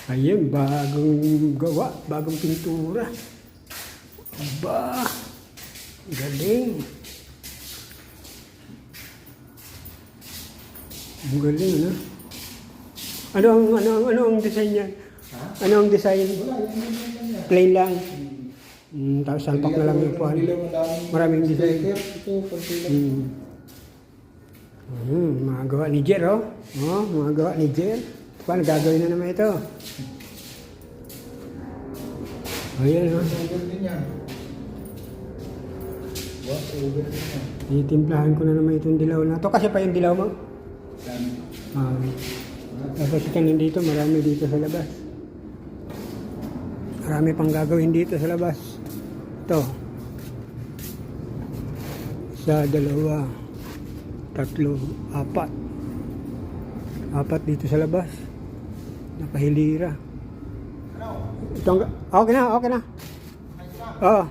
Ayun, bagong gawa, bagong pintura. Aba, galing. Ang galing, ano? Ano ang design niya? Ano ang design? Plain lang. Tapos salpak na lang yung puwan. Maraming design. Mga gawa ni Jer, oh. Mga gawa ni Jer. Paano gagawin na naman ito? Ayan, oh. Titimplahan ko na naman itong dilaw na ito. Kasi pa yung dilaw mo? Tapos ito nandito, marami dito sa labas. Marami pang gagawin dito sa labas. Ito. Isa, dalawa, tatlo, apat. Apat dito sa labas. Nakahilira. Ito, okay na. Oo.